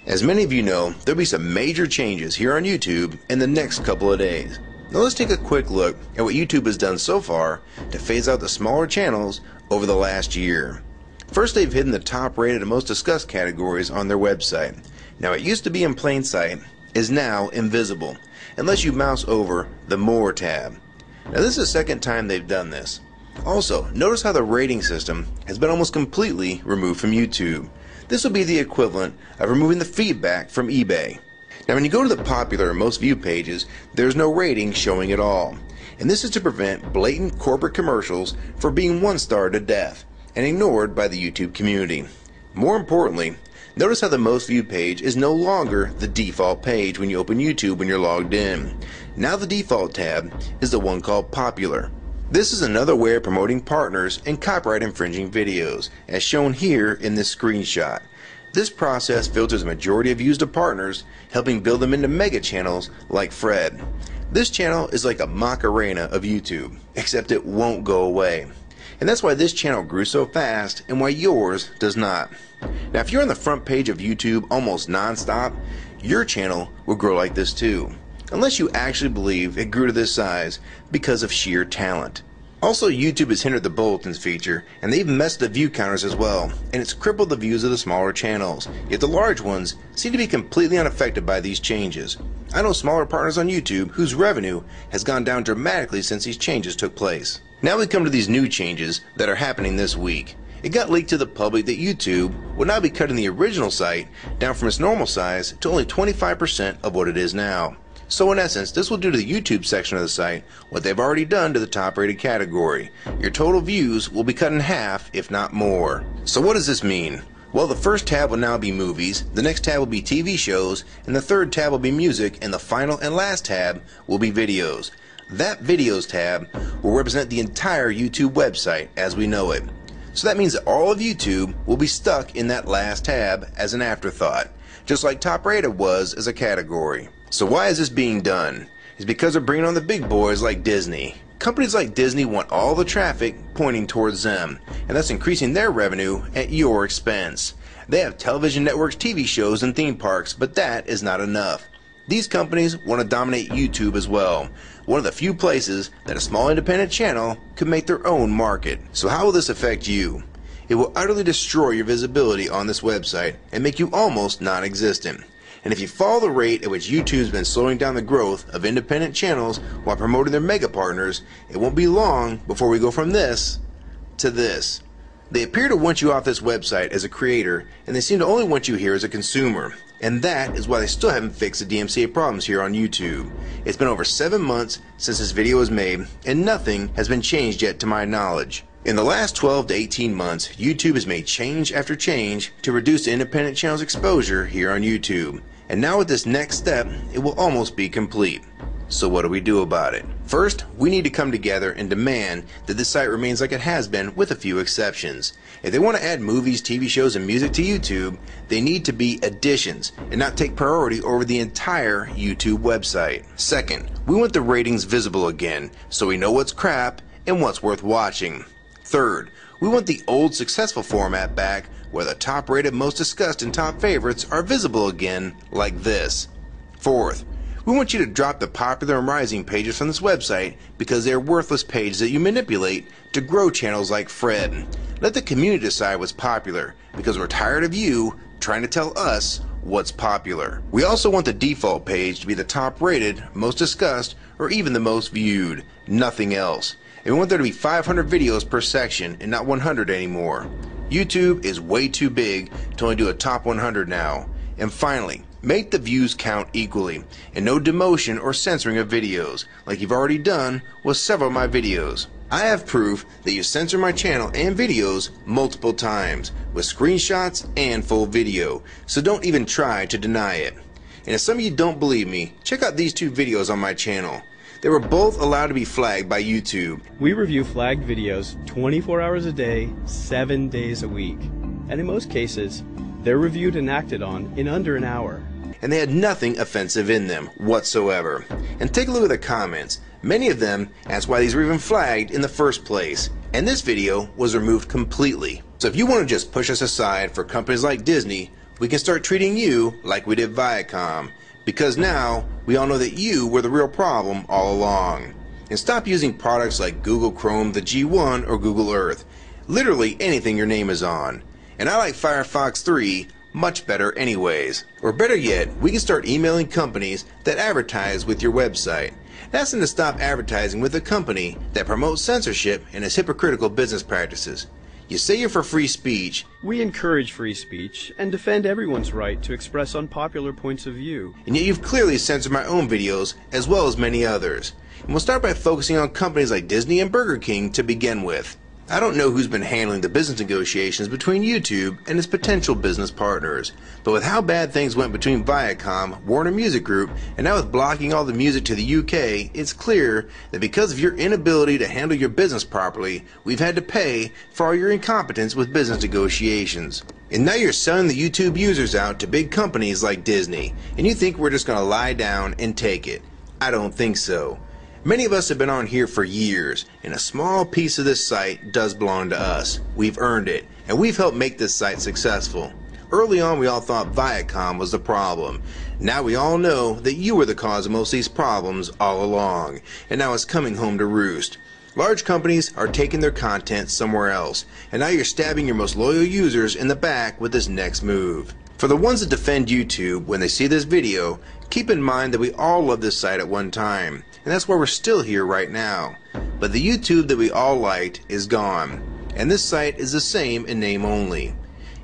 As many of you know, there'll be some major changes here on YouTube in the next couple of days. Now let's take a quick look at what YouTube has done so far to phase out the smaller channels over the last year. First, they've hidden the top rated and most discussed categories on their website. Now it used to be in plain sight, is now invisible, unless you mouse over the More tab. Now this is the second time they've done this. Also, notice how the rating system has been almost completely removed from YouTube. This will be the equivalent of removing the feedback from eBay. Now when you go to the popular and most viewed pages, there's no rating showing at all. And this is to prevent blatant corporate commercials for being one-starred to death and ignored by the YouTube community. More importantly, notice how the most viewed page is no longer the default page when you open YouTube when you're logged in. Now the default tab is the one called Popular. This is another way of promoting partners and copyright infringing videos, as shown here in this screenshot. This process filters a majority of views to partners, helping build them into mega channels like Fred. This channel is like a Macarena of YouTube, except it won't go away. And that's why this channel grew so fast and why yours does not. Now if you're on the front page of YouTube almost non-stop, your channel will grow like this too. Unless you actually believe it grew to this size because of sheer talent. Also, YouTube has hindered the bulletins feature, and they've messed the view counters as well, and it's crippled the views of the smaller channels. Yet the large ones seem to be completely unaffected by these changes. I know smaller partners on YouTube whose revenue has gone down dramatically since these changes took place. Now we come to these new changes that are happening this week. It got leaked to the public that YouTube will now be cutting the original site down from its normal size to only 25% of what it is now. So in essence, this will do to the YouTube section of the site what they've already done to the top rated category. Your total views will be cut in half, if not more. So what does this mean? Well, the first tab will now be movies, the next tab will be TV shows, and the third tab will be music, and the final and last tab will be videos. That videos tab will represent the entire YouTube website as we know it. So that means that all of YouTube will be stuck in that last tab as an afterthought, just like top rated was as a category. So why is this being done? It's because they're bringing on the big boys like Disney. Companies like Disney want all the traffic pointing towards them, and that's increasing their revenue at your expense. They have television networks, TV shows, and theme parks, but that is not enough. These companies want to dominate YouTube as well, one of the few places that a small independent channel could make their own market. So how will this affect you? It will utterly destroy your visibility on this website and make you almost non-existent. And if you follow the rate at which YouTube's been slowing down the growth of independent channels while promoting their mega partners, it won't be long before we go from this to this. They appear to want you off this website as a creator, and they seem to only want you here as a consumer. And that is why they still haven't fixed the DMCA problems here on YouTube. It's been over 7 months since this video was made, and nothing has been changed yet to my knowledge. In the last 12 to 18 months, YouTube has made change after change to reduce the independent channel's exposure here on YouTube. And now with this next step, it will almost be complete. So what do we do about it? First, we need to come together and demand that this site remains like it has been with a few exceptions. If they want to add movies, TV shows, and music to YouTube, they need to be additions and not take priority over the entire YouTube website. Second, we want the ratings visible again so we know what's crap and what's worth watching. Third, we want the old successful format back where the top rated, most discussed, and top favorites are visible again like this. Fourth, we want you to drop the popular and rising pages from this website because they are worthless pages that you manipulate to grow channels like Fred. Let the community decide what's popular because we're tired of you trying to tell us what's popular. We also want the default page to be the top rated, most discussed, or even the most viewed. Nothing else. And we want there to be 500 videos per section and not 100 anymore. YouTube is way too big to only do a top 100 now. And finally, make the views count equally, and no demotion or censoring of videos, like you've already done with several of my videos. I have proof that you censor my channel and videos multiple times, with screenshots and full video, so don't even try to deny it. And if some of you don't believe me, check out these two videos on my channel. They were both allowed to be flagged by YouTube. We review flagged videos 24 hours a day, 7 days a week. And in most cases, they're reviewed and acted on in under an hour. And they had nothing offensive in them whatsoever. And take a look at the comments. Many of them asked why these were even flagged in the first place. And this video was removed completely. So if you want to just push us aside for companies like Disney, we can start treating you like we did Viacom, because now we all know that you were the real problem all along. And stop using products like Google Chrome, the G1, or Google Earth. Literally anything your name is on. And I like Firefox 3 much better anyways. Or better yet, we can start emailing companies that advertise with your website. That's them to stop advertising with a company that promotes censorship and has hypocritical business practices. You say you're for free speech. We encourage free speech and defend everyone's right to express unpopular points of view. And yet you've clearly censored my own videos as well as many others. And we'll start by focusing on companies like Disney and Burger King to begin with. I don't know who's been handling the business negotiations between YouTube and its potential business partners, but with how bad things went between Viacom, Warner Music Group, and now with blocking all the music to the UK, it's clear that because of your inability to handle your business properly, we've had to pay for all your incompetence with business negotiations. And now you're selling the YouTube users out to big companies like Disney, and you think we're just going to lie down and take it. I don't think so. Many of us have been on here for years, and a small piece of this site does belong to us. We've earned it, and we've helped make this site successful. Early on, we all thought Viacom was the problem. Now we all know that you were the cause of most of these problems all along, and now it's coming home to roost. Large companies are taking their content somewhere else, and now you're stabbing your most loyal users in the back with this next move. For the ones that defend YouTube when they see this video, keep in mind that we all loved this site at one time, and that's why we're still here right now. But the YouTube that we all liked is gone, and this site is the same in name only.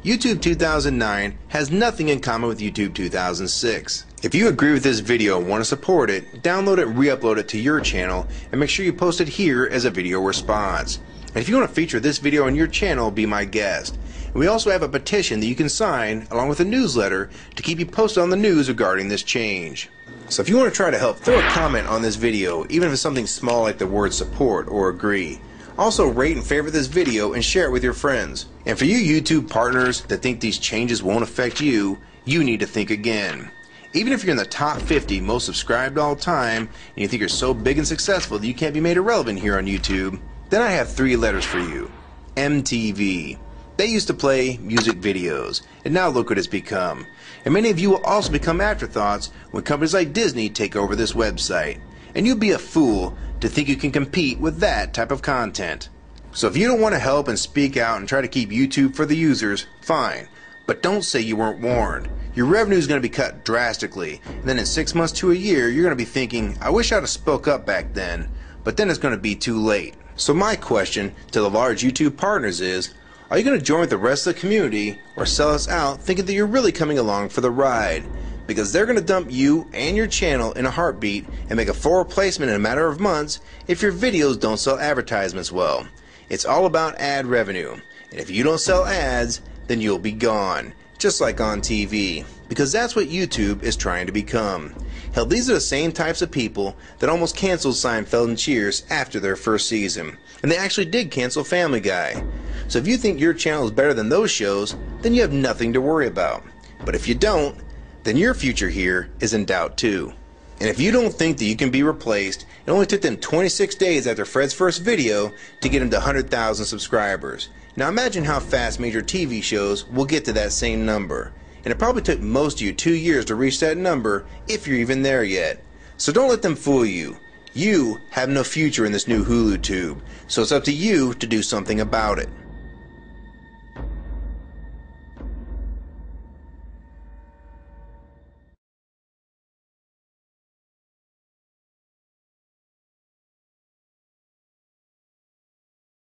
YouTube 2009 has nothing in common with YouTube 2006. If you agree with this video and want to support it, download it and re-upload it to your channel, and make sure you post it here as a video response. And if you want to feature this video on your channel, be my guest. And we also have a petition that you can sign along with a newsletter to keep you posted on the news regarding this change. So if you want to try to help, throw a comment on this video, even if it's something small like the word support or agree. Also rate and favorite this video and share it with your friends. And for you YouTube partners that think these changes won't affect you, you need to think again. Even if you're in the top 50 most subscribed all time, and you think you're so big and successful that you can't be made irrelevant here on YouTube, then I have 3 letters for you. MTV. They used to play music videos, and now look what it's become. And many of you will also become afterthoughts when companies like Disney take over this website. And you'd be a fool to think you can compete with that type of content. So if you don't want to help and speak out and try to keep YouTube for the users, fine. But don't say you weren't warned. Your revenue is going to be cut drastically, and then in 6 months to a year, you're going to be thinking, I wish I'd have spoke up back then. But then it's going to be too late. So my question to the large YouTube partners is, are you going to join with the rest of the community or sell us out thinking that you're really coming along for the ride? Because they're going to dump you and your channel in a heartbeat and make a full replacement in a matter of months if your videos don't sell advertisements well. It's all about ad revenue, and if you don't sell ads, then you'll be gone, just like on TV, because that's what YouTube is trying to become. Hell, these are the same types of people that almost canceled Seinfeld and Cheers after their first season, and they actually did cancel Family Guy. So if you think your channel is better than those shows, then you have nothing to worry about. But if you don't, then your future here is in doubt too. And if you don't think that you can be replaced, it only took them 26 days after Fred's first video to get him to 100,000 subscribers. Now imagine how fast major TV shows will get to that same number. And it probably took most of you 2 years to reach that number, if you're even there yet. So don't let them fool you. You have no future in this new Hulu tube, so it's up to you to do something about it.